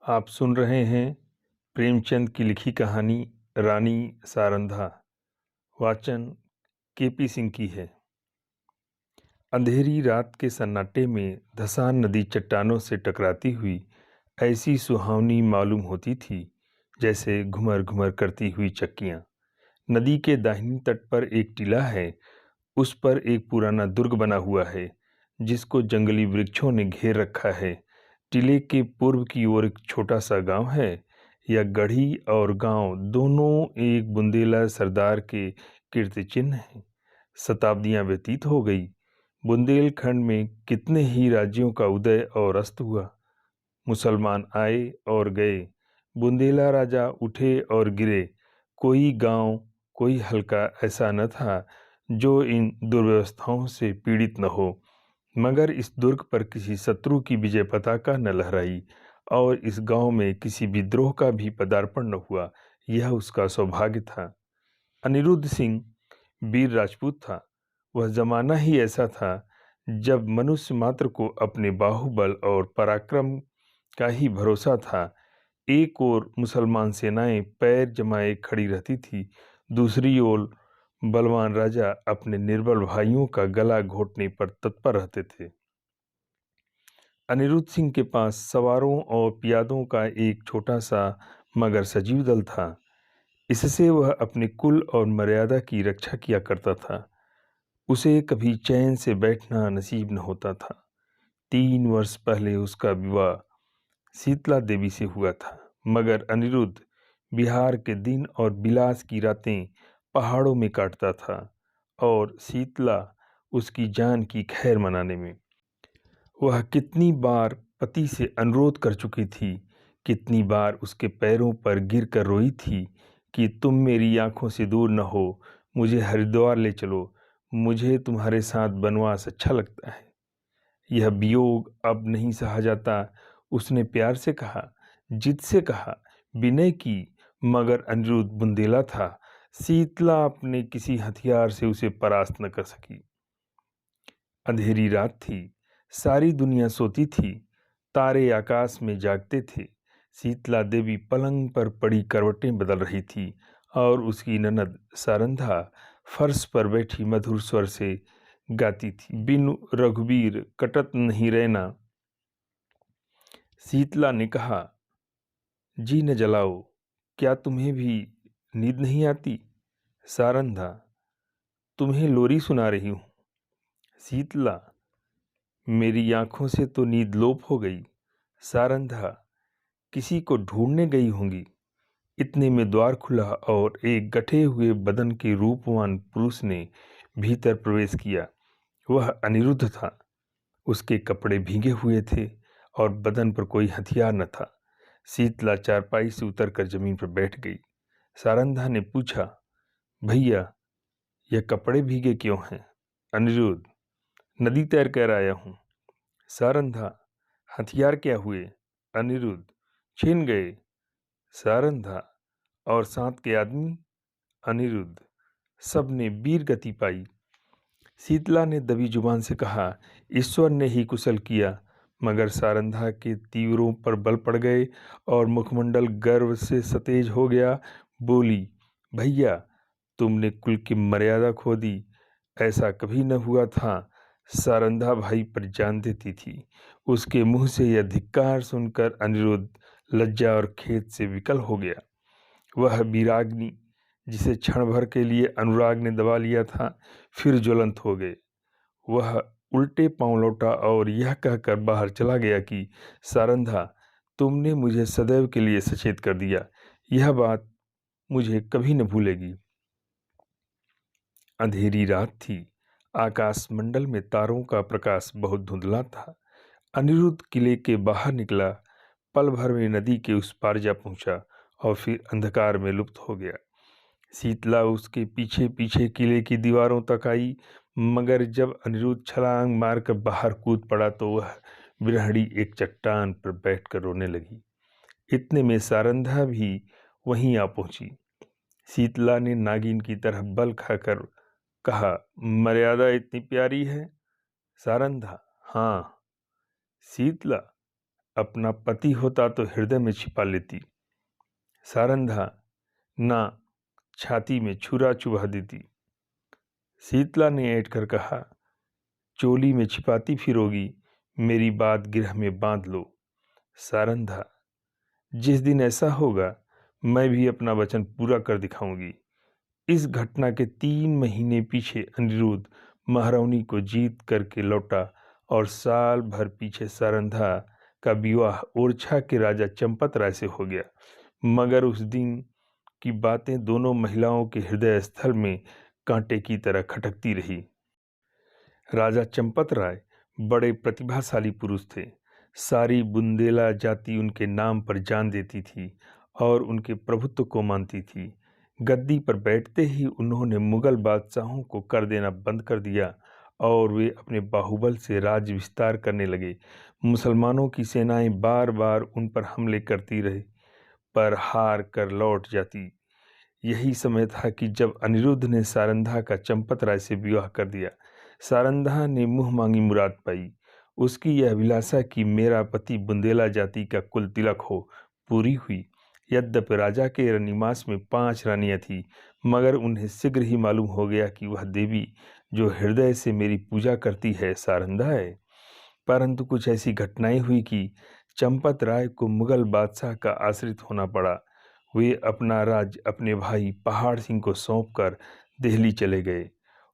आप सुन रहे हैं प्रेमचंद की लिखी कहानी रानी सारंधा। वाचन केपी सिंह की है। अंधेरी रात के सन्नाटे में धसान नदी चट्टानों से टकराती हुई ऐसी सुहावनी मालूम होती थी जैसे घुमर घुमर करती हुई चक्कियां। नदी के दाहिनी तट पर एक टीला है। उस पर एक पुराना दुर्ग बना हुआ है जिसको जंगली वृक्षों ने घेर रखा है। टीले के पूर्व की ओर एक छोटा सा गांव है। यह गढ़ी और गांव दोनों एक बुंदेला सरदार के कीर्ति चिन्ह हैं। शताब्दियां व्यतीत हो गई। बुंदेलखंड में कितने ही राज्यों का उदय और अस्त हुआ। मुसलमान आए और गए, बुंदेला राजा उठे और गिरे। कोई गांव, कोई हल्का ऐसा न था जो इन दुर्व्यवस्थाओं से पीड़ित न हो। मगर इस दुर्ग पर किसी शत्रु की विजय पताका न लहराई और इस गांव में किसी विद्रोह का भी पदार्पण न हुआ। यह उसका सौभाग्य था। अनिरुद्ध सिंह वीर राजपूत था। वह जमाना ही ऐसा था जब मनुष्य मात्र को अपने बाहुबल और पराक्रम का ही भरोसा था। एक ओर मुसलमान सेनाएं पैर जमाए खड़ी रहती थी, दूसरी ओर बलवान राजा अपने निर्बल भाइयों का गला घोटने पर तत्पर रहते थे। अनिरुद्ध सिंह के पास सवारों और पियादों का एक छोटा सा मगर सजीव दल था। इससे वह अपने कुल और मर्यादा की रक्षा किया करता था। उसे कभी चैन से बैठना नसीब न होता था। 3 वर्ष पहले उसका विवाह शीतला देवी से हुआ था, मगर अनिरुद्ध बिहार के दिन और बिलास की रातें पहाड़ों में काटता था और शीतला उसकी जान की खैर मनाने में। वह कितनी बार पति से अनुरोध कर चुकी थी, कितनी बार उसके पैरों पर गिर कर रोई थी कि तुम मेरी आंखों से दूर न हो, मुझे हरिद्वार ले चलो, मुझे तुम्हारे साथ बनवास अच्छा लगता है। यह वियोग अब नहीं सहा जाता। उसने प्यार से कहा, जिद से कहा, विनय की, मगर अनिरुद्ध बुंदेला था। शीतला अपने किसी हथियार से उसे परास्त न कर सकी। अंधेरी रात थी, सारी दुनिया सोती थी, तारे आकाश में जागते थे। शीतला देवी पलंग पर पड़ी करवटें बदल रही थी और उसकी ननद सारंधा फर्श पर बैठी मधुर स्वर से गाती थी, बिनु रघुबीर कटत नहीं रहना। शीतला ने कहा, जी न जलाओ, क्या तुम्हें भी नींद नहीं आती? सारंधा, तुम्हें लोरी सुना रही हूँ। शीतला, मेरी आंखों से तो नींद लोप हो गई। सारंधा, किसी को ढूंढने गई होंगी। इतने में द्वार खुला और एक गठे हुए बदन के रूपवान पुरुष ने भीतर प्रवेश किया। वह अनिरुद्ध था। उसके कपड़े भीगे हुए थे और बदन पर कोई हथियार न था। शीतला चारपाई से उतरकर जमीन पर बैठ गई। सारंधा ने पूछा, भैया, यह कपड़े भीगे क्यों हैं? अनिरुद्ध, नदी तैर कर आया हूँ। सारंधा, हथियार क्या हुए? अनिरुद्ध, छिन गए। सारंधा, और साथ के आदमी? अनिरुद्ध, सब ने वीर गति पाई। शीतला ने दबी जुबान से कहा, ईश्वर ने ही कुशल किया। मगर सारंधा के तीवरों पर बल पड़ गए और मुखमंडल गर्व से सतेज हो गया। बोली, भैया, तुमने कुल की मर्यादा खो दी। ऐसा कभी न हुआ था। सारंधा भाई पर जान देती थी। उसके मुंह से यह धिक्कार सुनकर अनिरुद्ध लज्जा और खेद से विकल हो गया। वह वीराग्नि जिसे क्षण भर के लिए अनुराग ने दबा लिया था, फिर ज्वलंत हो गए। वह उल्टे पांव लौटा और यह कहकर बाहर चला गया कि सारंधा, तुमने मुझे सदैव के लिए सचेत कर दिया। यह बात मुझे कभी न भूलेगी। अंधेरी रात थी। आकाश मंडल में तारों का प्रकाश बहुत धुंधला था। अनिरुद्ध किले के बाहर निकला, पल भर में नदी के उस पार जा पहुंचा और फिर अंधकार में लुप्त हो गया। शीतला उसके पीछे पीछे किले की दीवारों तक आई, मगर जब अनिरुद्ध छलांग मारकर बाहर कूद पड़ा तो वह बिरहड़ी एक चट्टान पर बैठकर रोने लगी। इतने में सारंधा भी वहीं आ पहुंची। शीतला ने नागिन की तरह बल खाकर कहा, मर्यादा इतनी प्यारी है? सारंधा, हाँ। शीतला, अपना पति होता तो हृदय में छिपा लेती। सारंधा ना छाती में छुरा चुभा देती। शीतला ने ऐंठ कर कहा, चोली में छिपाती फिरोगी, मेरी बात गिरह में बांध लो। सारंधा, जिस दिन ऐसा होगा मैं भी अपना वचन पूरा कर दिखाऊंगी। इस घटना के 3 महीने पीछे अनिरुद्ध महारानी को जीत करके लौटा और साल भर पीछे सारंधा का विवाह ओरछा के राजा चंपत राय से हो गया। मगर उस दिन की बातें दोनों महिलाओं के हृदय स्थल में कांटे की तरह खटकती रही। राजा चंपत राय बड़े प्रतिभाशाली पुरुष थे। सारी बुंदेला जाति उनके नाम पर जान देती थी और उनके प्रभुत्व को मानती थी। गद्दी पर बैठते ही उन्होंने मुगल बादशाहों को कर देना बंद कर दिया और वे अपने बाहुबल से राज्य विस्तार करने लगे। मुसलमानों की सेनाएं बार बार उन पर हमले करती रही, पर हार कर लौट जाती। यही समय था कि जब अनिरुद्ध ने सारंधा का चंपत राय से विवाह कर दिया। सारंधा ने मुंह मांगी मुराद पाई। उसकी यह अभिलाषा कि मेरा पति बुंदेला जाति का कुल तिलक हो, पूरी हुई। यद्यपि राजा के निवास में 5 रानियां थीं, मगर उन्हें शीघ्र ही मालूम हो गया कि वह देवी जो हृदय से मेरी पूजा करती है सारंधा है। परंतु कुछ ऐसी घटनाएं हुई कि चंपत राय को मुगल बादशाह का आश्रित होना पड़ा। वे अपना राज्य अपने भाई पहाड़ सिंह को सौंपकर दिल्ली चले गए।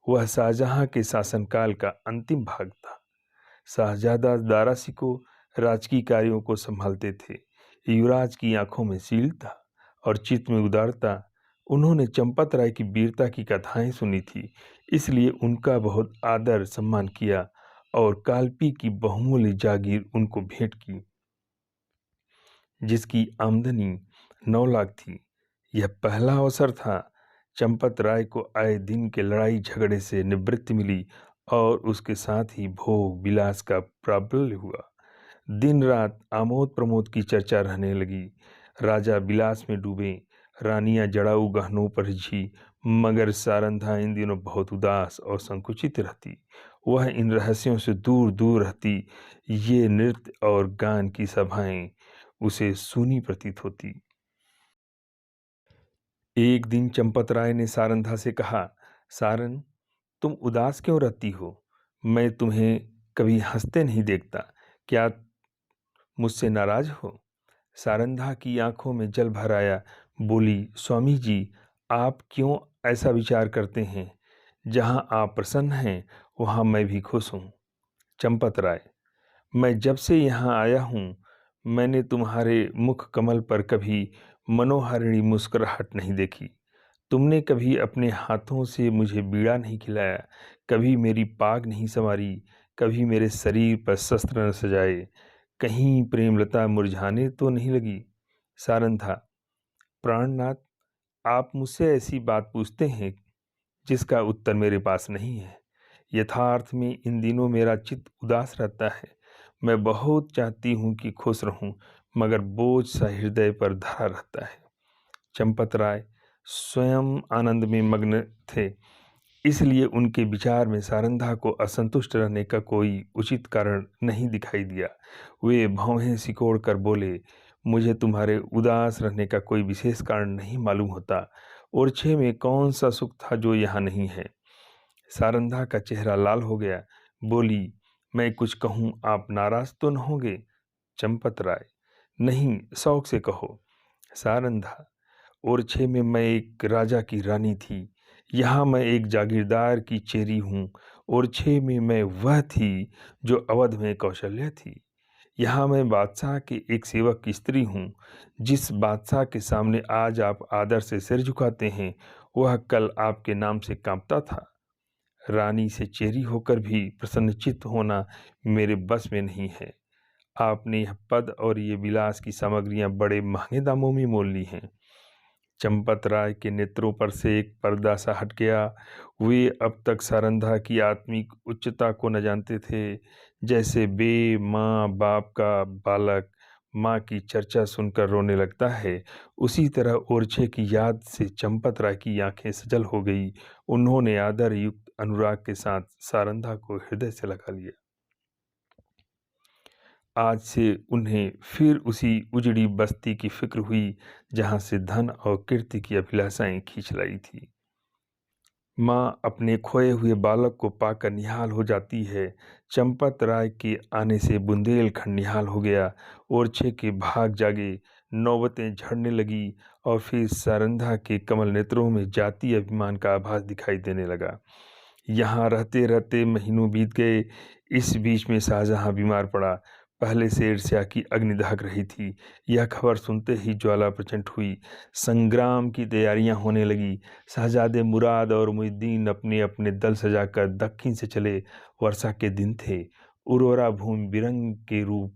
वह शाहजहां के शासनकाल का अंतिम भाग था। शाहजादा दारा शिकोह राजकीय कार्यों को संभालते थे। युवराज की आंखों में शील था और चित्त में उदारता। उन्होंने चंपत राय की वीरता की कथाएं सुनी थी, इसलिए उनका बहुत आदर सम्मान किया और कालपी की बहुमूल्य जागीर उनको भेंट की, जिसकी आमदनी 9 लाख थी। यह पहला अवसर था। चंपत राय को आए दिन के लड़ाई झगड़े से निवृत्ति मिली और उसके साथ ही भोग विलास का प्राबल्य हुआ। दिन रात आमोद प्रमोद की चर्चा रहने लगी। राजा विलास में डूबे, रानियां जड़ाऊ गहनों पर रिझी, मगर सारंधा इन दिनों बहुत उदास और संकुचित रहती। वह इन रहस्यों से दूर दूर रहती। ये नृत्य और गान की सभाएं उसे सूनी प्रतीत होती। एक दिन चंपत राय ने सारंधा से कहा, सारन, तुम उदास क्यों रहती हो? मैं तुम्हें कभी हंसते नहीं देखता। क्या मुझसे नाराज हो? सारंधा की आंखों में जल भर आया। बोली, स्वामी जी, आप क्यों ऐसा विचार करते हैं? जहां आप प्रसन्न हैं वहां मैं भी खुश हूँ। चंपत राय, मैं जब से यहाँ आया हूँ मैंने तुम्हारे मुख कमल पर कभी मनोहारिणी मुस्कुराहट नहीं देखी। तुमने कभी अपने हाथों से मुझे बीड़ा नहीं खिलाया, कभी मेरी पाग नहीं संवारी, कभी मेरे शरीर पर शस्त्र न सजाए। कहीं प्रेमलता मुरझाने तो नहीं लगी? सारंधा, प्राणनाथ, आप मुझसे ऐसी बात पूछते हैं जिसका उत्तर मेरे पास नहीं है। यथार्थ में इन दिनों मेरा चित्त उदास रहता है। मैं बहुत चाहती हूँ कि खुश रहूं, मगर बोझ सा हृदय पर धरा रहता है। चंपत राय स्वयं आनंद में मग्न थे, इसलिए उनके विचार में सारंधा को असंतुष्ट रहने का कोई उचित कारण नहीं दिखाई दिया। वे भौहें सिकोड़ कर बोले, मुझे तुम्हारे उदास रहने का कोई विशेष कारण नहीं मालूम होता। ओरछे में कौन सा सुख था जो यहाँ नहीं है? सारंधा का चेहरा लाल हो गया। बोली, मैं कुछ कहूँ आप नाराज तो न होंगे? चंपत राय, नहीं, शौक से कहो। सारंधा, ओरछे में मैं एक राजा की रानी थी, यहाँ मैं एक जागीरदार की चेरी हूँ। ओरछे में मैं वह थी जो अवध में कौशल्या थी। यहाँ मैं बादशाह के एक सेवक की स्त्री हूँ। जिस बादशाह के सामने आज आप आदर से सिर झुकाते हैं वह कल आपके नाम से कांपता था। रानी से चेरी होकर भी प्रसन्नचित्त होना मेरे बस में नहीं है। आपने यह पद और ये विलास की सामग्रियां बड़े महंगे दामों में मोल ली हैं। चंपत राय के नेत्रों पर से एक पर्दा सा हट गया। वे अब तक सारंधा की आत्मिक उच्चता को न जानते थे। जैसे बे माँ बाप का बालक माँ की चर्चा सुनकर रोने लगता है, उसी तरह ओरछे की याद से चंपत राय की आंखें सजल हो गई। उन्होंने आदर युक्त अनुराग के साथ सारंधा को हृदय से लगा लिया। आज से उन्हें फिर उसी उजड़ी बस्ती की फिक्र हुई जहाँ से धन और कीर्ति की अभिलाषाएं खींच लाई थी। माँ अपने खोए हुए बालक को पाकर निहाल हो जाती है। चंपत राय के आने से बुंदेलखंड निहाल हो गया। ओरछे के भाग जागे, नौबतें झड़ने लगी और फिर सारंधा के कमल नेत्रों में जातीय अभिमान का आभास दिखाई देने लगा। यहाँ रहते रहते महीनों बीत गए। इस बीच में शाहजहां बीमार पड़ा। पहले से ईर्ष्या की अग्नि दहक रही थी। यह खबर सुनते ही ज्वाला प्रचंड हुई। संग्राम की तैयारियां होने लगी। शहजादे मुराद और मुइद्दीन अपने अपने दल सजाकर दक्षिण से चले। वर्षा के दिन थे। उर्वरा भूमि बिरंग के रूप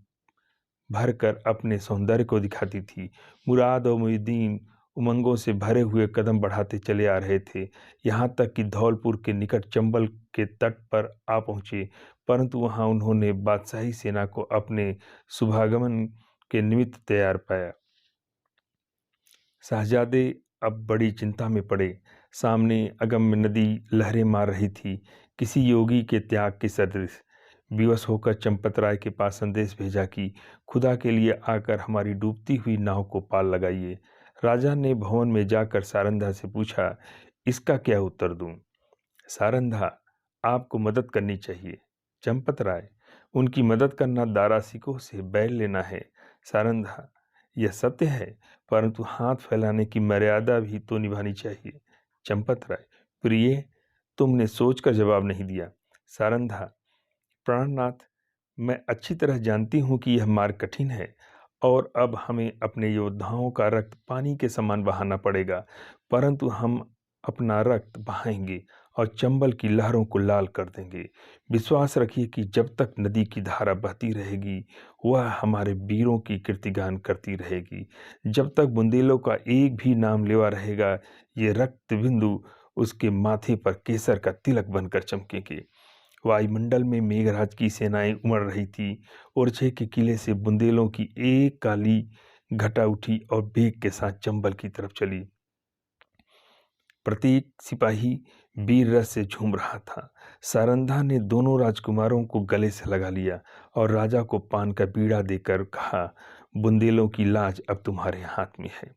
भरकर अपने सौंदर्य को दिखाती थी। मुराद और मुइद्दीन उमंगों से भरे हुए कदम बढ़ाते चले आ रहे थे। यहाँ तक कि धौलपुर के निकट चंबल के तट पर आ पहुँचे, परंतु वहाँ उन्होंने बादशाही सेना को अपने शुभागमन के निमित्त तैयार पाया। शहजादे अब बड़ी चिंता में पड़े। सामने अगम्य नदी लहरें मार रही थी, किसी योगी के त्याग के सदृश। विवश होकर चंपत राय के पास संदेश भेजा कि खुदा के लिए आकर हमारी डूबती हुई नाव को पाल लगाइए। राजा ने भवन में जाकर सारंधा से पूछा, इसका क्या उत्तर दूं? सारंधा, आपको मदद करनी चाहिए। चंपत राय, उनकी मदद करना दारासिकों से बैर लेना है। सारंधा, यह सत्य है, परंतु हाथ फैलाने की मर्यादा भी तो निभानी चाहिए। चंपत राय, प्रिय, तुमने सोचकर जवाब नहीं दिया। सारंधा, प्राणनाथ, मैं अच्छी तरह जानती हूँ कि यह मार्ग कठिन है और अब हमें अपने योद्धाओं का रक्त पानी के समान बहाना पड़ेगा, परंतु हम अपना रक्त बहाएंगे और चंबल की लहरों को लाल कर देंगे। विश्वास रखिए कि जब तक नदी की धारा बहती रहेगी, वह हमारे वीरों की कीर्तिगान करती रहेगी। जब तक बुंदेलों का एक भी नाम लेवा रहेगा, ये रक्त बिंदु उसके माथे पर केसर का तिलक बनकर चमकेंगे। वायुमंडल में मेघराज की सेनाएं उमड़ रही थी। ओरछे के किले से बुंदेलों की एक काली घटा उठी और बेग के साथ चंबल की तरफ चली। प्रत्येक सिपाही वीर रस से झूम रहा था। सारंधा ने दोनों राजकुमारों को गले से लगा लिया और राजा को पान का बीड़ा देकर कहा, बुंदेलों की लाज अब तुम्हारे हाथ में है।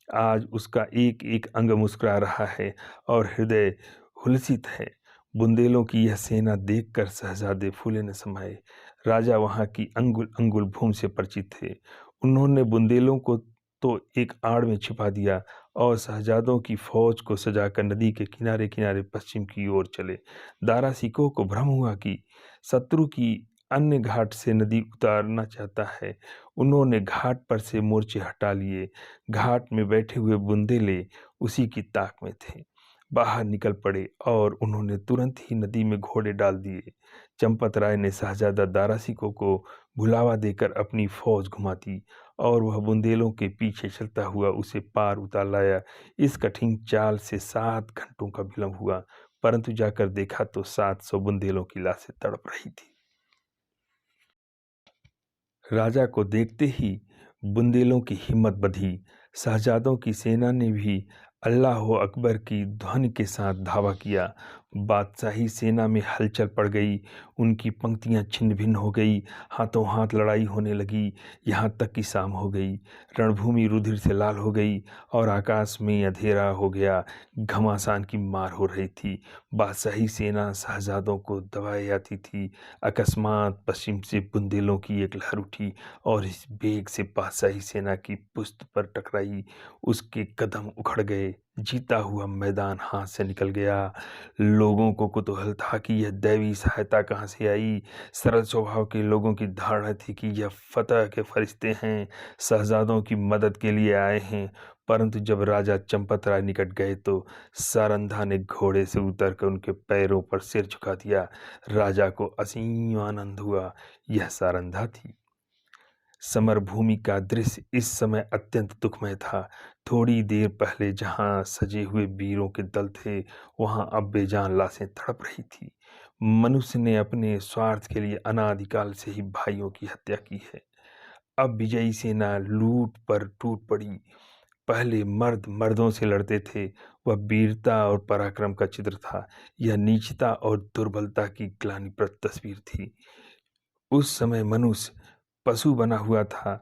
आज उसका एक एक अंग मुस्कुरा रहा है और हृदय हुलसित है। बुंदेलों की यह सेना देखकर शहजादे फूले न समाये। राजा वहां की अंगुल अंगुल भूमि से परिचित थे। उन्होंने बुंदेलों को तो एक आड़ में छिपा दिया और शहजादों की फौज को सजाकर नदी के किनारे किनारे पश्चिम की ओर चले। दारा सिकों को भ्रम हुआ कि शत्रु की अन्य घाट से नदी उतारना चाहता है। उन्होंने घाट पर से मोर्चे हटा लिए। घाट में बैठे हुए बुंदेले उसी की ताक में थे। बाहर निकल पड़े और उन्होंने तुरंत ही नदी में घोड़े डाल दिए। चंपत राय ने शहजादा दारासिकों को भुलावा देकर अपनी फौज घुमा दी और वह बुंदेलों के पीछे चलता हुआ उसे पार उतार लाया। इस कठिन चाल से 7 घंटों का विलंब हुआ, परंतु जाकर देखा तो 700 बुंदेलों की लाशें तड़प रही थी। राजा को देखते ही बुंदेलों की हिम्मत बंधी। शहजादों की सेना ने भी अल्लाह अकबर की ध्वनि के साथ धावा किया। बादशाही सेना में हलचल पड़ गई। उनकी पंक्तियां छिन्न भिन्न हो गई। हाथों हाथ लड़ाई होने लगी। यहाँ तक कि शाम हो गई। रणभूमि रुधिर से लाल हो गई और आकाश में अंधेरा हो गया। घमासान की मार हो रही थी। बादशाही सेना शहजादों को दबाए जाती थी। अकस्मात पश्चिम से बुंदेलों की एक लहर उठी और इस बेग से बादशाही सेना की पुश्त पर टकराई। उसके कदम उखड़ गए। जीता हुआ मैदान हाथ से निकल गया। लोगों को कुतूहल था कि यह दैवी सहायता कहाँ से आई। सरल स्वभाव के लोगों की धारणा थी कि यह फतह के फरिश्ते हैं, शहजादों की मदद के लिए आए हैं। परंतु जब राजा चंपत राय निकट गए तो सारंधा ने घोड़े से उतरकर उनके पैरों पर सिर झुका दिया। राजा को असीम आनंद हुआ। यह सारंधा थी। समरभूमि का दृश्य इस समय अत्यंत दुखमय था। थोड़ी देर पहले जहां सजे हुए वीरों के दल थे, वहां अब बेजान लाशें तड़प रही थी। मनुष्य ने अपने स्वार्थ के लिए अनादिकाल से ही भाइयों की हत्या की है। अब विजयी सेना लूट पर टूट पड़ी। पहले मर्द मर्दों से लड़ते थे। वह वीरता और पराक्रम का चित्र था। यह नीचता और दुर्बलता की ग्लानिप्रद तस्वीर थी। उस समय मनुष्य पशु बना हुआ था,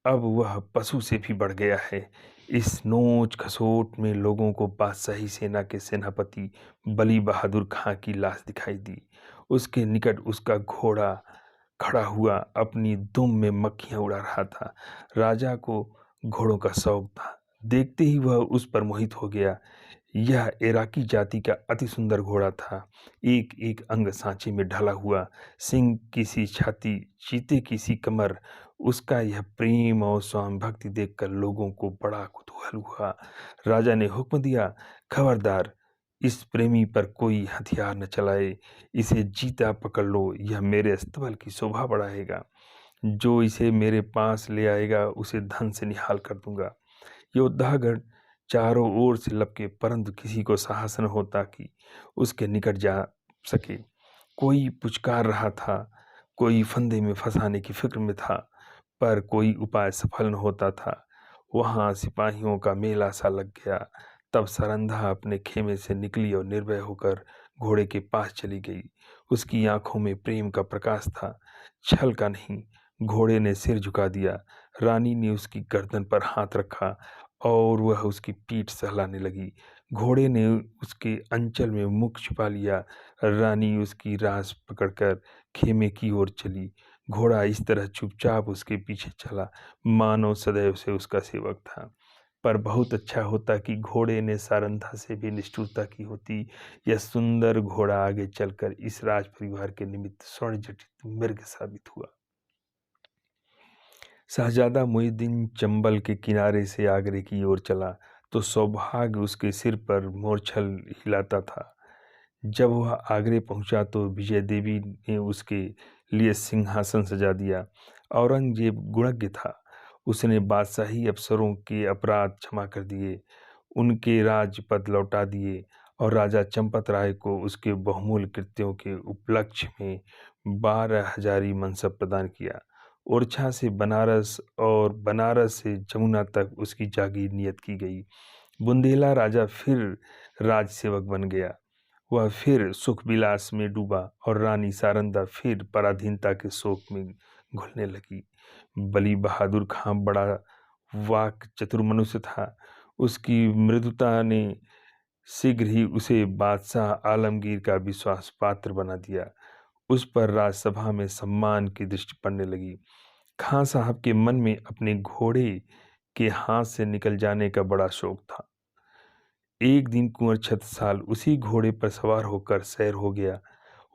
अब वह पशु से भी बढ़ गया है। इस नोच खसोट में लोगों को बादशाही सेना के सेनापति बली बहादुर खां की लाश दिखाई दी। उसके निकट उसका घोड़ा खड़ा हुआ अपनी दुम में मक्खियां उड़ा रहा था। राजा को घोड़ों का शौक था। देखते ही वह उस पर मोहित हो गया। यह इराकी जाति का अति सुंदर घोड़ा था। एक एक अंग सांचे में ढला हुआ, सिंह की सी छाती, चीते की सी कमर। उसका यह प्रेम और स्वामी भक्ति देखकर लोगों को बड़ा कुतूहल हुआ। राजा ने हुक्म दिया, खबरदार, इस प्रेमी पर कोई हथियार न चलाए। इसे जीता पकड़ लो, यह मेरे अस्तबल की शोभा बढ़ाएगा। जो इसे मेरे पास ले आएगा उसे धन से निहाल कर दूंगा। योद्धागण चारों ओर से लपके, परंतु किसी को साहस न होता कि उसके निकट जा सके। कोई पुचकार रहा था, कोई फंदे में फंसाने की फिक्र में था, पर कोई उपाय सफल न होता था। वहां सिपाहियों का मेला सा लग गया। तब सारंधा अपने खेमे से निकली और निर्भय होकर घोड़े के पास चली गई। उसकी आंखों में प्रेम का प्रकाश था, छल का नहीं। घोड़े ने सिर झुका दिया। रानी ने उसकी गर्दन पर हाथ रखा और वह उसकी पीठ सहलाने लगी। घोड़े ने उसके अंचल में मुख छुपा लिया। रानी उसकी रास पकड़कर खेमे की ओर चली। घोड़ा इस तरह चुपचाप उसके पीछे चला, मानो सदैव से उसका सेवक था। पर बहुत अच्छा होता कि घोड़े ने सारंधा से भी निष्ठुरता की होती। यह सुंदर घोड़ा आगे चलकर इस राज परिवार के निमित्त स्वर्ण जटित मृग साबित हुआ। शहजादा मुइनुद्दीन चंबल के किनारे से आगरे की ओर चला तो सौभाग्य उसके सिर पर मोरछल हिलाता था। जब वह आगरे पहुंचा तो विजय देवी ने उसके लिए सिंहासन सजा दिया। औरंगजेब गुणज्ञ था। उसने बादशाही अफसरों के अपराध क्षमा कर दिए, उनके राजपद लौटा दिए और राजा चंपत राय को उसके बहुमूल्य कृत्यों के उपलक्ष्य में 12,000 मनसब प्रदान किया। ओरछा से बनारस और बनारस से जमुना तक उसकी जागीर नियत की गई। बुंदेला राजा फिर राजसेवक बन गया। वह फिर सुख विलास में डूबा और रानी सारंदा फिर पराधीनता के शोक में घुलने लगी। बली बहादुर खां बड़ा वाक चतुर मनुष्य था। उसकी मृदुता ने शीघ्र ही उसे बादशाह आलमगीर का विश्वास पात्र बना दिया। उस पर राजसभा में सम्मान की दृष्टि पड़ने लगी। खां साहब के मन में अपने घोड़े के हाथ से निकल जाने का बड़ा शौक था। एक दिन कुंवर छत्रसाल उसी घोड़े पर सवार होकर सैर हो गया।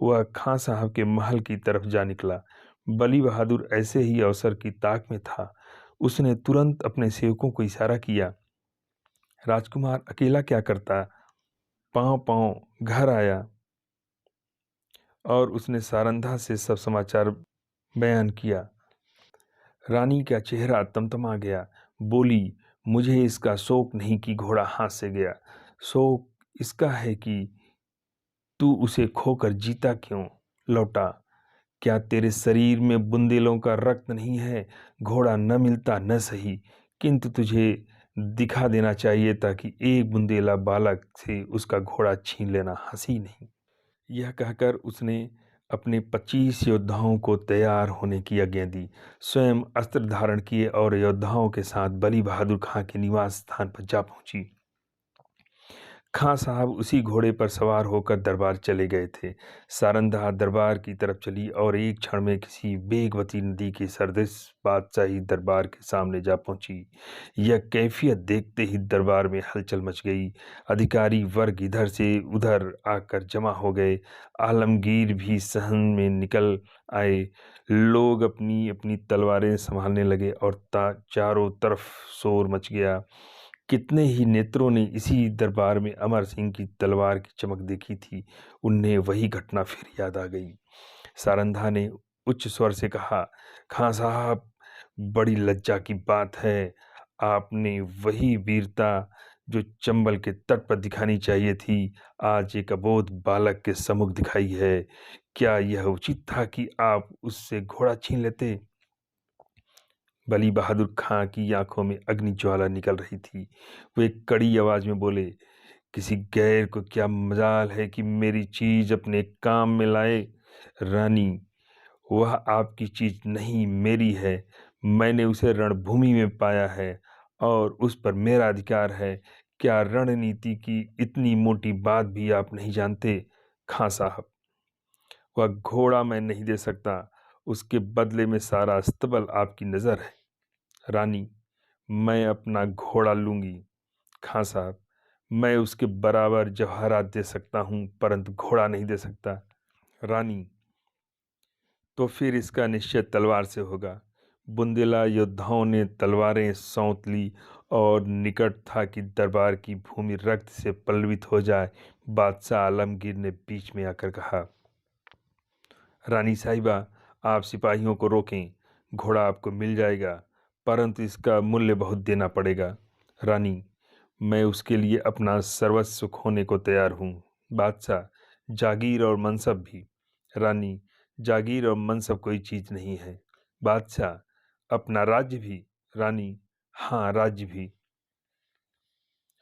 वह खां साहब के महल की तरफ जा निकला। बली बहादुर ऐसे ही अवसर की ताक में था। उसने तुरंत अपने सेवकों को इशारा किया, राजकुमार अकेला क्या करता? पांव पांव घर आया और उसने सारंधा से सब समाचार बयान किया। रानी का चेहरा तमतमा गया। बोली, मुझे इसका शोक नहीं कि घोड़ा हाथ से गया, शोक इसका है कि तू उसे खोकर जीता क्यों लौटा। क्या तेरे शरीर में बुंदेलों का रक्त नहीं है? घोड़ा न मिलता न सही, किंतु तुझे दिखा देना चाहिए था कि एक बुंदेला बालक से उसका घोड़ा छीन लेना हंसी नहीं। यह कहकर उसने अपने 25 योद्धाओं को तैयार होने की आज्ञा दी। स्वयं अस्त्र धारण किए और योद्धाओं के साथ बली बहादुर खां के निवास स्थान पर जा पहुंची। खां साहब उसी घोड़े पर सवार होकर दरबार चले गए थे। सारंधा दरबार की तरफ चली और एक क्षण में किसी वेगवती नदी के सदृश बादशाही दरबार के सामने जा पहुंची। यह कैफियत देखते ही दरबार में हलचल मच गई। अधिकारी वर्ग इधर से उधर आकर जमा हो गए। आलमगीर भी सहन में निकल आए। लोग अपनी अपनी तलवारें संभालने लगे और चारों तरफ शोर मच गया। कितने ही नेत्रों ने इसी दरबार में अमर सिंह की तलवार की चमक देखी थी। उन्हें वही घटना फिर याद आ गई। सारंधा ने उच्च स्वर से कहा, खां साहब, बड़ी लज्जा की बात है, आपने वही वीरता जो चंबल के तट पर दिखानी चाहिए थी, आज एक अबोध बालक के सम्मुख दिखाई है। क्या यह उचित था कि आप उससे घोड़ा छीन लेते? बली बहादुर खां की आंखों में अग्नि ज्वाला निकल रही थी। वो एक कड़ी आवाज में बोले, किसी गैर को क्या मजाल है कि मेरी चीज अपने काम में लाए? रानी, वह आपकी चीज़ नहीं, मेरी है। मैंने उसे रणभूमि में पाया है और उस पर मेरा अधिकार है। क्या रणनीति की इतनी मोटी बात भी आप नहीं जानते? खां साहब, वह घोड़ा मैं नहीं दे सकता, उसके बदले में सारा अस्तबल आपकी नज़र है। रानी, मैं अपना घोड़ा लूँगी। खां साहब, मैं उसके बराबर जवाहरात दे सकता हूँ, परंतु घोड़ा नहीं दे सकता। रानी, तो फिर इसका निश्चय तलवार से होगा। बुंदेला योद्धाओं ने तलवारें सौंत ली और निकट था कि दरबार की भूमि रक्त से पल्लवित हो जाए। बादशाह आलमगीर ने बीच में आकर कहा, रानी साहिबा, आप सिपाहियों को रोकें। घोड़ा आपको मिल जाएगा, परंतु इसका मूल्य बहुत देना पड़ेगा। रानी, मैं उसके लिए अपना सर्वस्व खोने को तैयार हूँ। बादशाह, जागीर और मनसब भी। रानी, जागीर और मनसब कोई चीज़ नहीं है। बादशाह, अपना राज्य भी। रानी, हाँ, राज्य भी।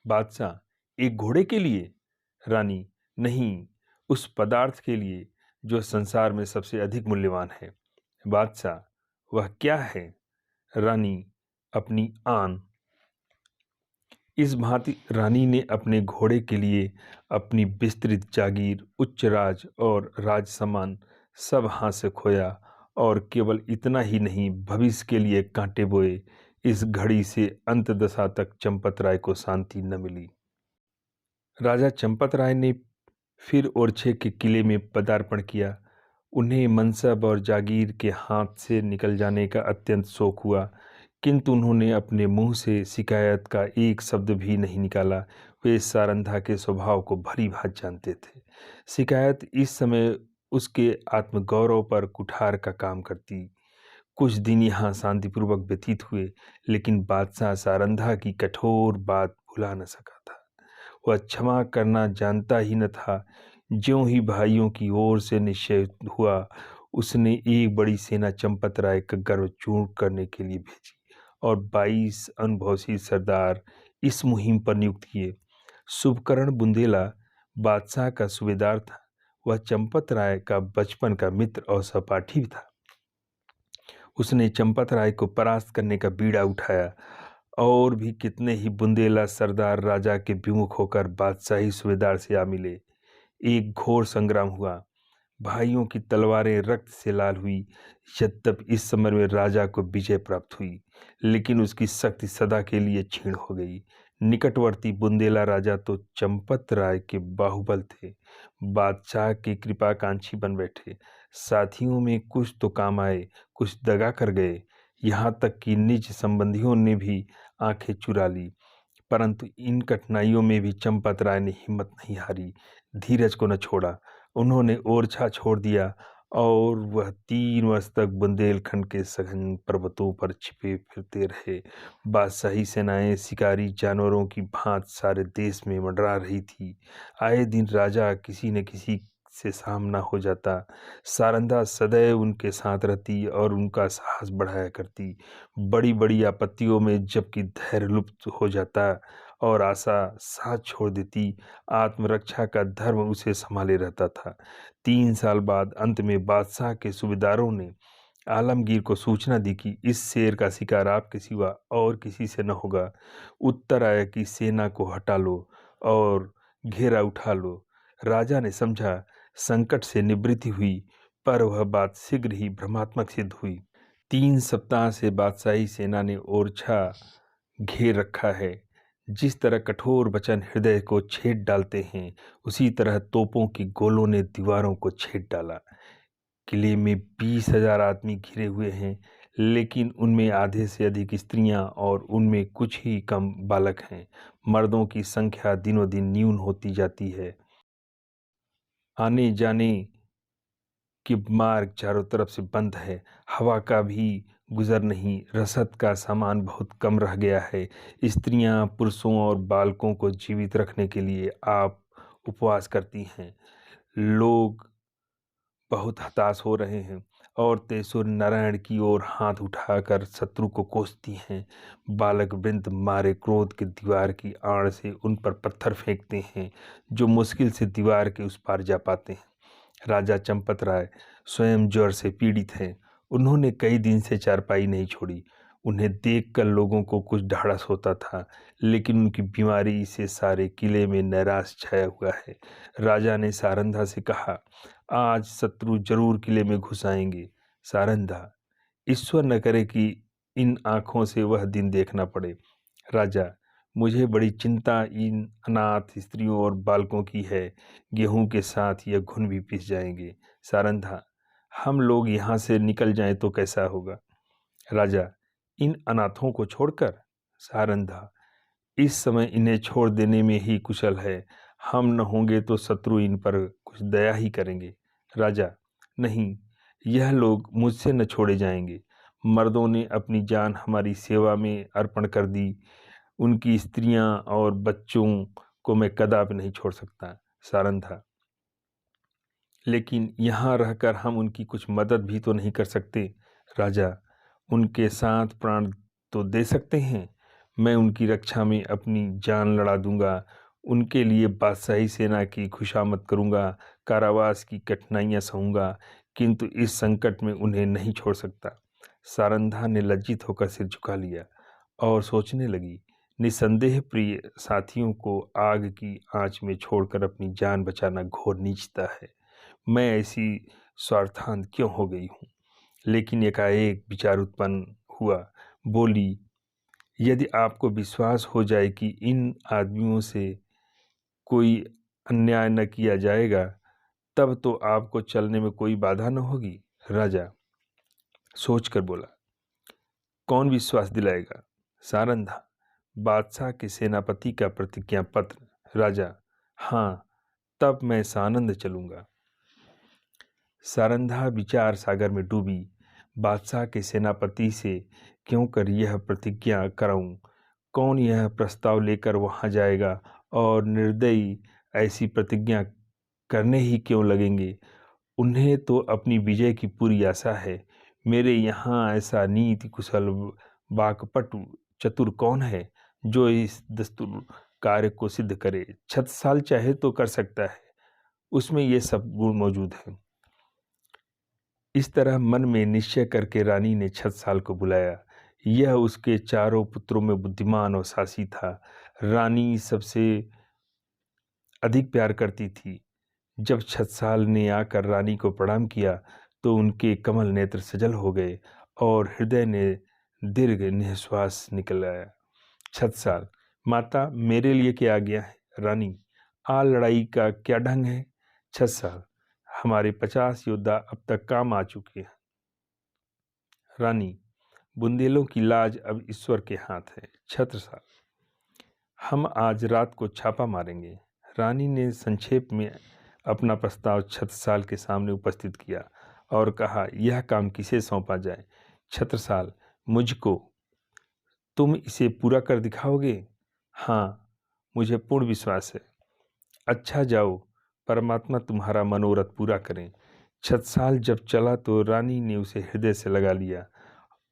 बादशाह, एक घोड़े के लिए? रानी, नहीं, उस पदार्थ के लिए जो संसार में सबसे अधिक मूल्यवान है। बादशाह, वह क्या है? रानी, अपनी आन। इस भांति रानी ने अपने घोड़े के लिए अपनी विस्तृत जागीर, उच्च राज और राज सम्मान सब हाथ से खोया, और केवल इतना ही नहीं, भविष्य के लिए कांटे बोए। इस घड़ी से अंत दशा तक चंपत राय को शांति न मिली। राजा चंपत राय ने फिर ओरछे के किले में पदार्पण किया। उन्हें मनसब और जागीर के हाथ से निकल जाने का अत्यंत शोक हुआ, किंतु उन्होंने अपने मुंह से शिकायत का एक शब्द भी नहीं निकाला। वे सारंधा के स्वभाव को भली भांति जानते थे। शिकायत इस समय उसके आत्मगौरव पर कुठार का काम करती। कुछ दिन यहाँ शांतिपूर्वक व्यतीत हुए, लेकिन बादशाह सारंधा की कठोर बात भुला न सका था। वह क्षमा करना जानता ही न था। ज्यों ही भाइयों की ओर से निश्चय हुआ, उसने एक बड़ी सेना चंपत राय का गर्व चूर्ण करने के लिए भेजी और 22 अनुभवशील सरदार इस मुहिम पर नियुक्त किए। शुभकर्ण बुंदेला बादशाह का सूबेदार था। वह चंपत राय का बचपन का मित्र और सहपाठी भी था। उसने चंपत राय को परास्त करने का बीड़ा उठाया, और भी कितने ही बुंदेला सरदार राजा के विमुख होकर बादशाही सूबेदार से आ मिले। एक घोर संग्राम हुआ। भाइयों की तलवारें रक्त से लाल हुई। यद्यपि इस समर में राजा को विजय प्राप्त हुई, लेकिन उसकी शक्ति सदा के लिए क्षीण हो गई। निकटवर्ती बुंदेला राजा तो चंपत राय के बाहुबल थे, बादशाह की कृपाकांक्षी बन बैठे। साथियों में कुछ तो काम आए, कुछ दगा कर गए। यहाँ तक कि निज संबंधियों ने भी आंखें चुरा ली। परंतु इन कठिनाइयों में भी चंपत राय ने हिम्मत नहीं हारी, धीरज को न छोड़ा। उन्होंने ओरछा छोड़ दिया और वह 3 वर्ष तक बुंदेलखंड के सघन पर्वतों पर छिपे फिरते रहे। बादशाही सेनाएं शिकारी जानवरों की भांति सारे देश में मंडरा रही थी। आए दिन राजा किसी न किसी से सामना हो जाता। सारंधा सदैव उनके साथ रहती और उनका साहस बढ़ाया करती। बड़ी बड़ी आपत्तियों में जबकि धैर्य लुप्त हो जाता और आशा साथ छोड़ देती, आत्मरक्षा का धर्म उसे संभाले रहता था। 3 साल बाद अंत में बादशाह के सूबेदारों ने आलमगीर को सूचना दी कि इस शेर का शिकार आपके सिवा और किसी से न होगा। उत्तर आया कि सेना को हटा लो और घेरा उठा लो। राजा ने समझा संकट से निवृत्ति हुई, पर वह बात शीघ्र ही भ्रमात्मक सिद्ध हुई। 3 सप्ताह से बादशाही सेना ने ओरछा घेर रखा है। जिस तरह कठोर वचन हृदय को छेद डालते हैं, उसी तरह तोपों की गोलों ने दीवारों को छेद डाला। किले में 20,000 आदमी घिरे हुए हैं, लेकिन उनमें आधे से अधिक स्त्रियां और उनमें कुछ ही कम बालक हैं। मर्दों की संख्या दिनों दिन न्यून होती जाती है। आने जाने के मार्ग चारों तरफ से बंद है। हवा का भी गुजर नहीं। रसद का सामान बहुत कम रह गया है। स्त्रियां, पुरुषों और बालकों को जीवित रखने के लिए आप उपवास करती हैं। लोग बहुत हताश हो रहे हैं। औरतें सूर्य नारायण की ओर हाथ उठाकर शत्रु को कोसती हैं। बालक वृंद मारे क्रोध के दीवार की आड़ से उन पर पत्थर फेंकते हैं, जो मुश्किल से दीवार के उस पार जा पाते हैं। राजा चंपत राय स्वयं ज्वर से पीड़ित हैं। उन्होंने कई दिन से चारपाई नहीं छोड़ी। उन्हें देखकर लोगों को कुछ ढाढ़स होता था, लेकिन उनकी बीमारी से सारे किले में नैराश छाया हुआ है। राजा ने सारंधा से कहा, आज शत्रु जरूर किले में घुस आएंगे। सारंधा, ईश्वर न करे कि इन आँखों से वह दिन देखना पड़े। राजा, मुझे बड़ी चिंता इन अनाथ स्त्रियों और बालकों की है। गेहूं के साथ यह घुन भी पिस जाएंगे। सारंधा, हम लोग यहाँ से निकल जाएं तो कैसा होगा? राजा, इन अनाथों को छोड़कर? सारंधा, इस समय इन्हें छोड़ देने में ही कुशल है। हम न होंगे तो शत्रु इन पर कुछ दया ही करेंगे। राजा, नहीं, यह लोग मुझसे न छोड़े जाएंगे। मर्दों ने अपनी जान हमारी सेवा में अर्पण कर दी। उनकी स्त्रियां और बच्चों को मैं कदापि नहीं छोड़ सकता। सारंधा, लेकिन यहाँ रहकर हम उनकी कुछ मदद भी तो नहीं कर सकते। राजा, उनके साथ प्राण तो दे सकते हैं। मैं उनकी रक्षा में अपनी जान लड़ा दूंगा। उनके लिए बादशाही सेना की खुशामद करूंगा, कारावास की कठिनाइयां सहूंगा, किंतु इस संकट में उन्हें नहीं छोड़ सकता। सारंधा ने लज्जित होकर सिर झुका लिया और सोचने लगी, निसंदेह प्रिय साथियों को आग की आंच में छोड़कर अपनी जान बचाना घोर नीचता है। मैं ऐसी स्वार्थांत क्यों हो गई हूँ? लेकिन एकाएक विचार उत्पन्न हुआ। बोली, यदि आपको विश्वास हो जाए कि इन आदमियों से कोई अन्याय न किया जाएगा, तब तो आपको चलने में कोई बाधा न होगी। राजा सोचकर बोला, कौन विश्वास दिलाएगा? सारंधा, बादशाह के सेनापति का प्रतिज्ञा पत्र। राजा, हाँ, तब मैं सानंद चलूंगा। सारंधा विचार सागर में डूबी। बादशाह के सेनापति से क्यों कर यह प्रतिज्ञा कराऊं? कौन यह प्रस्ताव लेकर वहां जाएगा और निर्दयी ऐसी प्रतिज्ञा करने ही क्यों लगेंगे? उन्हें तो अपनी विजय की पूरी आशा है। मेरे यहाँ ऐसा नीति कुशल वाकपटु चतुर कौन है जो इस दस्तूर कार्य को सिद्ध करे? छत्रसाल चाहे तो कर सकता है, उसमें ये सब गुण मौजूद हैं। इस तरह मन में निश्चय करके रानी ने छत्रसाल को बुलाया। यह उसके चारों पुत्रों में बुद्धिमान और साहसी था। रानी सबसे अधिक प्यार करती थी। जब छत्रसाल ने आकर रानी को प्रणाम किया तो उनके कमल नेत्र सजल हो गए और हृदय ने दीर्घ निश्वास निकलाया। छत्रसाल, माता, मेरे लिए क्या आज्ञा है? रानी, आ लड़ाई का क्या ढंग है? छत्रसाल, हमारे 50 योद्धा अब तक काम आ चुके हैं। रानी, बुंदेलों की लाज अब ईश्वर के हाथ है। छत्रसाल, हम आज रात को छापा मारेंगे। रानी ने संक्षेप में अपना प्रस्ताव छत्रसाल के सामने उपस्थित किया और कहा, यह काम किसे सौंपा जाए? छत्रसाल, मुझको। तुम इसे पूरा कर दिखाओगे? हाँ, मुझे पूर्ण विश्वास है। अच्छा, जाओ, परमात्मा तुम्हारा मनोरथ पूरा करें। छत्रसाल जब चला तो रानी ने उसे हृदय से लगा लिया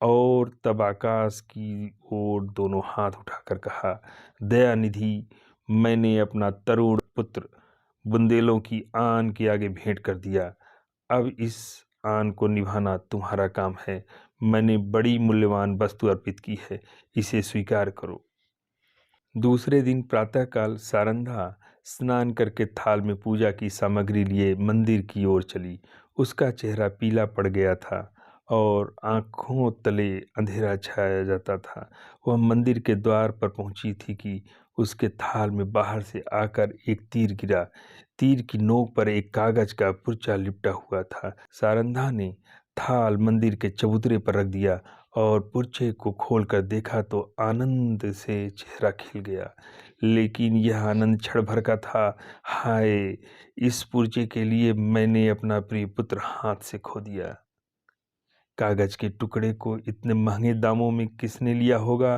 और तब आकाश की ओर दोनों हाथ उठाकर कहा, दयानिधि, मैंने अपना तरुण पुत्र बुंदेलों की आन के आगे भेंट कर दिया। अब इस आन को निभाना तुम्हारा काम है। मैंने बड़ी मूल्यवान वस्तु अर्पित की है, इसे स्वीकार करो। दूसरे दिन प्रातःकाल सारंधा स्नान करके थाल में पूजा की सामग्री लिए मंदिर की ओर चली। उसका चेहरा पीला पड़ गया था और आँखों तले अंधेरा छाया जाता था। वह मंदिर के द्वार पर पहुंची थी कि उसके थाल में बाहर से आकर एक तीर गिरा। तीर की नोक पर एक कागज का पुर्चा लिपटा हुआ था। सारंधा ने थाल मंदिर के चबूतरे पर रख दिया और पुर्चे को खोलकर देखा तो आनंद से चेहरा खिल गया। लेकिन यह आनंद क्षण भर का था। हाय, इस पुर्जे के लिए मैंने अपना प्रिय पुत्र हाथ से खो दिया। कागज के टुकड़े को इतने महंगे दामों में किसने लिया होगा?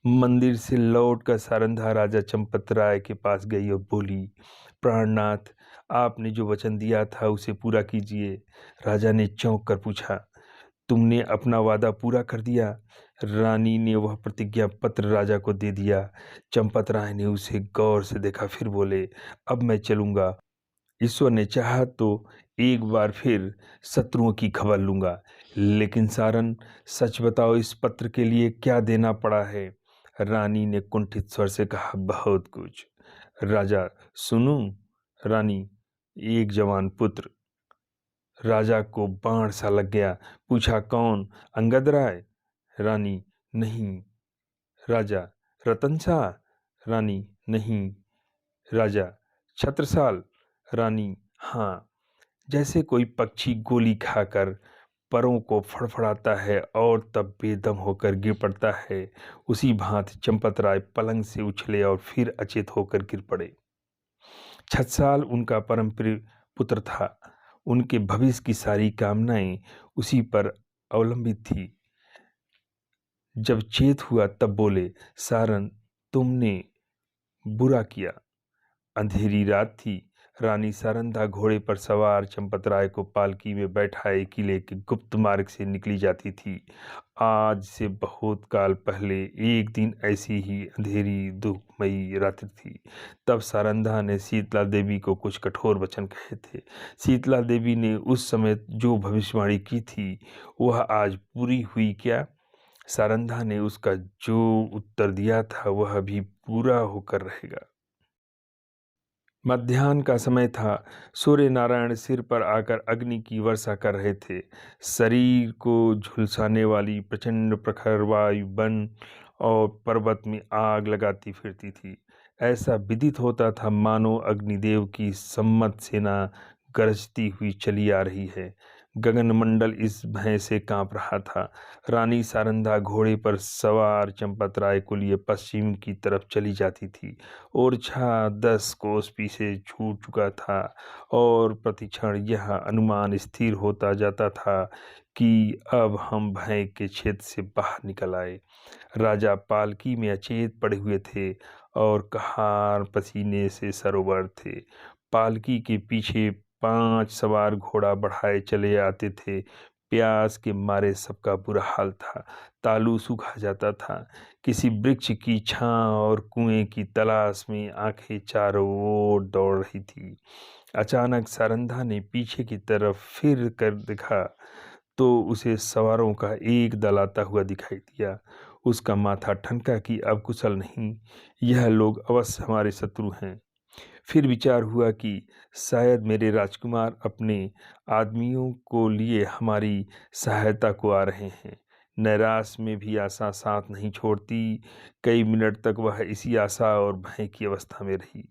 मंदिर से लौटकर सारंधा राजा चंपत राय के पास गई और बोली, प्राणनाथ, आपने जो वचन दिया था उसे पूरा कीजिए। राजा ने चौंक कर पूछा, तुमने अपना वादा पूरा कर दिया? रानी ने वह प्रतिज्ञा पत्र राजा को दे दिया। चंपत राय ने उसे गौर से देखा, फिर बोले, अब मैं चलूंगा। ईश्वर ने चाहा तो एक बार फिर शत्रुओं की खबर लूँगा। लेकिन सारन, सच बताओ, इस पत्र के लिए क्या देना पड़ा है? रानी ने कुंठित स्वर से कहा, बहुत कुछ। राजा, सुनूं? रानी, एक जवान पुत्र। राजा को बाण सा लग गया। पूछा, कौन? अंगद राय? रानी, नहीं। राजा, रतन शाह? रानी, नहीं। राजा, छत्रसाल? रानी, हाँ। जैसे कोई पक्षी गोली खाकर परों को फड़फड़ाता है और तब बेदम होकर गिर पड़ता है, उसी भांति चंपत राय पलंग से उछले और फिर अचेत होकर गिर पड़े। छत्रसाल उनका परम प्रिय पुत्र था। उनके भविष्य की सारी कामनाएं उसी पर अवलंबित थी। जब चेत हुआ तब बोले, सारन, तुमने बुरा किया। अंधेरी रात थी। रानी सारंधा घोड़े पर सवार चंपतराय को पालकी में बैठाए किले के गुप्त मार्ग से निकली जाती थी। आज से बहुत काल पहले एक दिन ऐसी ही अंधेरी दुखमयी रात्रि थी। तब सारंधा ने शीतला देवी को कुछ कठोर वचन कहे थे। शीतला देवी ने उस समय जो भविष्यवाणी की थी वह आज पूरी हुई क्या? सारंधा ने उसका जो उत्तर दिया था वह भी पूरा होकर रहेगा। मध्याह्न का समय था। सूर्य नारायण सिर पर आकर अग्नि की वर्षा कर रहे थे। शरीर को झुलसाने वाली प्रचंड प्रखर वायु वन और पर्वत में आग लगाती फिरती थी। ऐसा विदित होता था मानो अग्निदेव की सम्मत सेना गरजती हुई चली आ रही है। गगनमंडल इस भय से कांप रहा था। रानी सारंधा घोड़े पर सवार चंपतराय को लिए पश्चिम की तरफ चली जाती थी। ओरछा 10 कोस पीछे छूट चुका था और प्रतिक्षण यह अनुमान स्थिर होता जाता था कि अब हम भय के क्षेत्र से बाहर निकल आए। राजा पालकी में अचेत पड़े हुए थे और कहार पसीने से सरोवर थे। पालकी के पीछे 5 सवार घोड़ा बढ़ाए चले आते थे। प्यास के मारे सबका बुरा हाल था। तालू सूखा जाता था। किसी वृक्ष की छां और कुएं की तलाश में आंखें चारों ओर दौड़ रही थी। अचानक सारंधा ने पीछे की तरफ फिर कर देखा तो उसे सवारों का एक दल आता हुआ दिखाई दिया। उसका माथा ठनका कि अब कुशल नहीं, यह लोग अवश्य हमारे शत्रु हैं। फिर विचार हुआ कि शायद मेरे राजकुमार अपने आदमियों को लिए हमारी सहायता को आ रहे हैं। नैराश में भी आशा साथ नहीं छोड़ती। कई मिनट तक वह इसी आशा और भय की अवस्था में रही।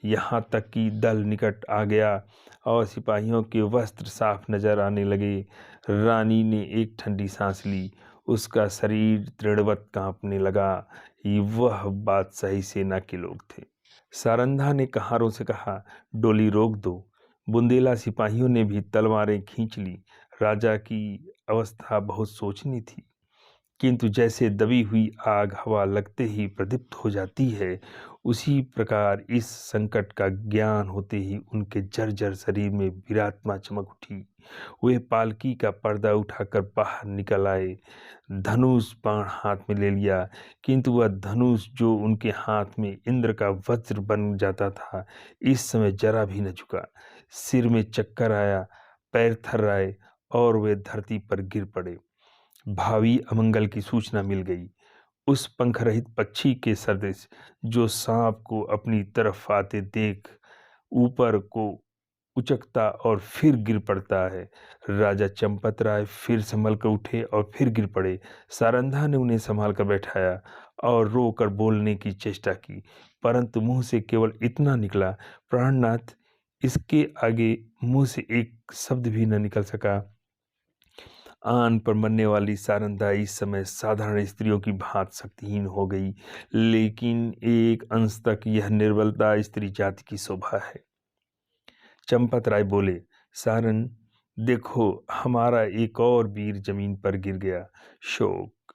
यहाँ तक कि दल निकट आ गया और सिपाहियों के वस्त्र साफ नजर आने लगे। रानी ने एक ठंडी सांस ली। उसका शरीर दृढ़वत कांपने लगा। वह बादशाही सेना के लोग थे। सारंधा ने कहारों से कहा, डोली रोक दो। बुंदेला सिपाहियों ने भी तलवारें खींच ली। राजा की अवस्था बहुत शोचनीय थी, किंतु जैसे दबी हुई आग हवा लगते ही प्रदीप्त हो जाती है, उसी प्रकार इस संकट का ज्ञान होते ही उनके जर्जर शरीर में वीरात्मा चमक उठी। वे पालकी का पर्दा उठाकर बाहर निकल आए। धनुष बाण हाथ में ले लिया, किंतु वह धनुष जो उनके हाथ में इंद्र का वज्र बन जाता था, इस समय जरा भी न झुका। सिर में चक्कर आया, पैर थर्राए और वे धरती पर गिर पड़े। भावी अमंगल की सूचना मिल गई। उस पंख रहित पक्षी के सदृश जो सांप को अपनी तरफ आते देख ऊपर को उचकता और फिर गिर पड़ता है। राजा चंपत राय फिर संभल कर उठे और फिर गिर पड़े। सारंधा ने उन्हें संभाल कर बैठाया और रो कर बोलने की चेष्टा की, परंतु मुंह से केवल इतना निकला, प्राणनाथ। इसके आगे मुंह से एक शब्द भी न निकल सका। आन पर मरने वाली सारंधा इस समय साधारण स्त्रियों की भांति शक्तिहीन हो गई, लेकिन एक अंश तक यह निर्बलता स्त्री जाति की शोभा है। चंपत राय बोले, सारन, देखो, हमारा एक और वीर जमीन पर गिर गया। शोक,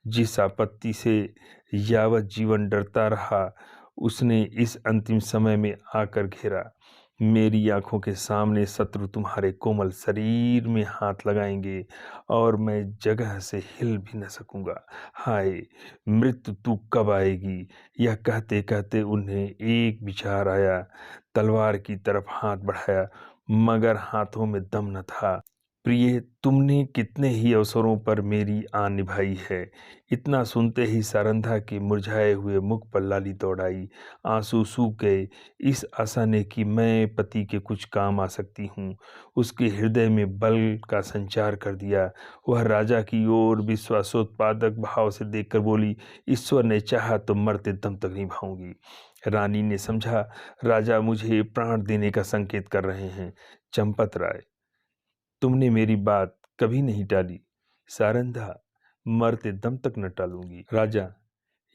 जिस आपत्ति से यावत जीवन डरता रहा, उसने इस अंतिम समय में आकर घेरा। मेरी आंखों के सामने शत्रु तुम्हारे कोमल शरीर में हाथ लगाएंगे और मैं जगह से हिल भी न सकूंगा। हाय, मृत्यु तू कब आएगी? यह कहते कहते उन्हें एक विचार आया। तलवार की तरफ हाथ बढ़ाया। मगर हाथों में दम न था। प्रिय, तुमने कितने ही अवसरों पर मेरी आन निभाई है। इतना सुनते ही सारंधा के मुरझाए हुए मुख पर लाली दौड़ आई। आंसू सूख गए इस आशा ने कि मैं पति के कुछ काम आ सकती हूँ। उसके हृदय में बल का संचार कर दिया। वह राजा की ओर विश्वासोत्पादक भाव से देखकर बोली, ईश्वर ने चाहा तो मरते दम तक निभाऊंगी। रानी ने समझा, राजा मुझे प्राण देने का संकेत कर रहे हैं। चंपत राय, तुमने मेरी बात कभी नहीं टाली। सारंधा, मरते दम तक न टालूंगी। राजा,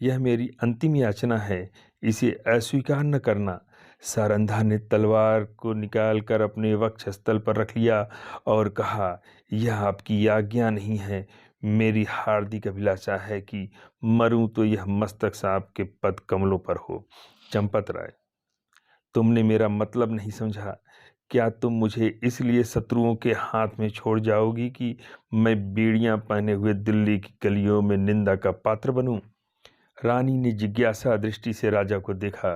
यह मेरी अंतिम याचना है, इसे अस्वीकार न करना। सारंधा ने तलवार को निकालकर अपने वक्षस्थल पर रख लिया और कहा, यह आपकी आज्ञा नहीं है। मेरी हार्दिक अभिलाषा है कि मरूं तो यह मस्तक सांप के पद कमलों पर हो। चंपत राय, तुमने मेरा मतलब नहीं समझा। क्या तुम मुझे इसलिए शत्रुओं के हाथ में छोड़ जाओगी कि मैं बेड़ियां पहने हुए दिल्ली की गलियों में निंदा का पात्र बनूं? रानी ने जिज्ञासा दृष्टि से राजा को देखा।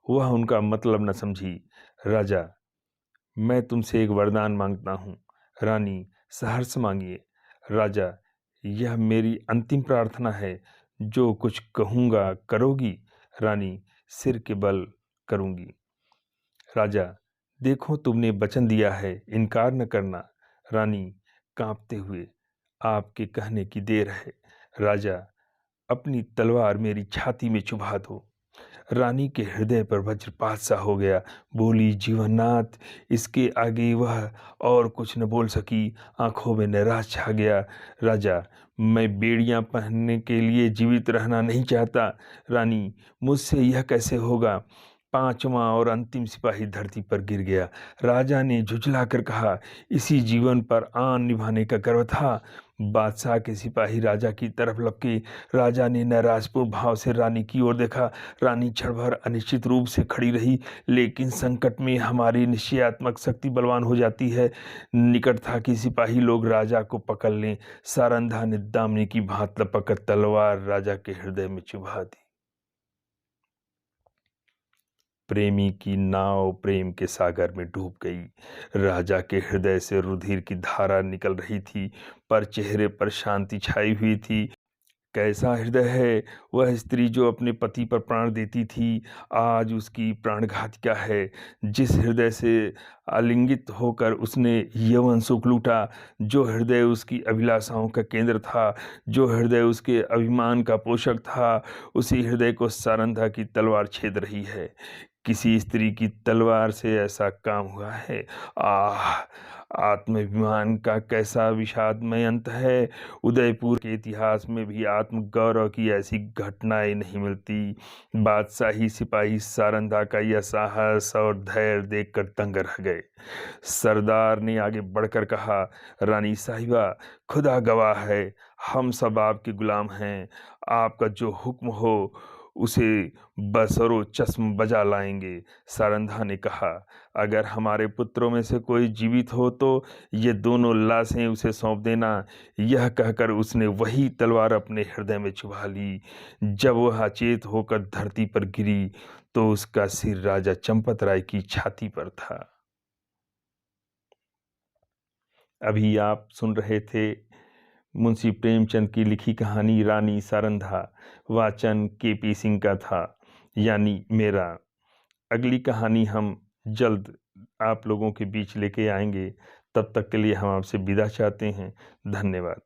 वह उनका मतलब न समझी। राजा, मैं तुमसे एक वरदान मांगता हूँ। रानी, सहर्ष मांगिए। राजा, यह मेरी अंतिम प्रार्थना है। जो कुछ कहूँगा करोगी? रानी, सिर के बल करूँगी। राजा, देखो तुमने वचन दिया है, इनकार न करना। रानी कांपते हुए, आपके कहने की देर है। राजा, अपनी तलवार मेरी छाती में चुभा दो। रानी के हृदय पर वज्रपात सा हो गया। बोली, जीवननाथ। इसके आगे वह और कुछ न बोल सकी। आंखों में निराश छा गया। राजा, मैं बेड़ियां पहनने के लिए जीवित रहना नहीं चाहता। रानी, मुझसे यह कैसे होगा? पांचवा और अंतिम सिपाही धरती पर गिर गया। राजा ने झुझलाकर कहा, इसी जीवन पर आन निभाने का गर्व था। बादशाह के सिपाही राजा की तरफ लपके। राजा ने नैराश्यपूर्ण भाव से रानी की ओर देखा। रानी क्षण भर अनिश्चित रूप से खड़ी रही, लेकिन संकट में हमारी निश्चयात्मक शक्ति बलवान हो जाती है। निकट था कि सिपाही लोग राजा को पकड़ लें। सारंधा ने दामने की भांति लपककर तलवार राजा के हृदय में चुभा दी। प्रेमी की नाव प्रेम के सागर में डूब गई। राजा के हृदय से रुधिर की धारा निकल रही थी, पर चेहरे पर शांति छाई हुई थी। कैसा हृदय है वह स्त्री जो अपने पति पर प्राण देती थी, आज उसकी प्राणघातिका है। जिस हृदय से आलिंगित होकर उसने यौवन सुख लूटा, जो हृदय उसकी अभिलाषाओं का केंद्र था, जो हृदय उसके अभिमान का पोषक था, उसी हृदय को सारंधा की तलवार छेद रही है। किसी स्त्री की तलवार से ऐसा काम हुआ है? आह, आत्माभिमान का कैसा विषादमय अंत है। उदयपुर के इतिहास में भी आत्मगौरव की ऐसी घटनाएं नहीं मिलती। बादशाही सिपाही सारंधा का यह साहस और धैर्य देखकर दंग रह गए। सरदार ने आगे बढ़कर कहा, रानी साहिबा, खुदा गवाह है, हम सब आपके गुलाम हैं। आपका जो हुक्म हो उसे बसरो चश्म बजा लाएंगे। सारंधा ने कहा, अगर हमारे पुत्रों में से कोई जीवित हो तो ये दोनों लाशें उसे सौंप देना। यह कहकर उसने वही तलवार अपने हृदय में चुभा ली। जब वह अचेत होकर धरती पर गिरी तो उसका सिर राजा चंपत राय की छाती पर था। अभी आप सुन रहे थे मुंशी प्रेमचंद की लिखी कहानी रानी सारंधा। वाचन केपी सिंह का था, यानी मेरा। अगली कहानी हम जल्द आप लोगों के बीच लेके आएंगे। तब तक के लिए हम आपसे विदा चाहते हैं। धन्यवाद।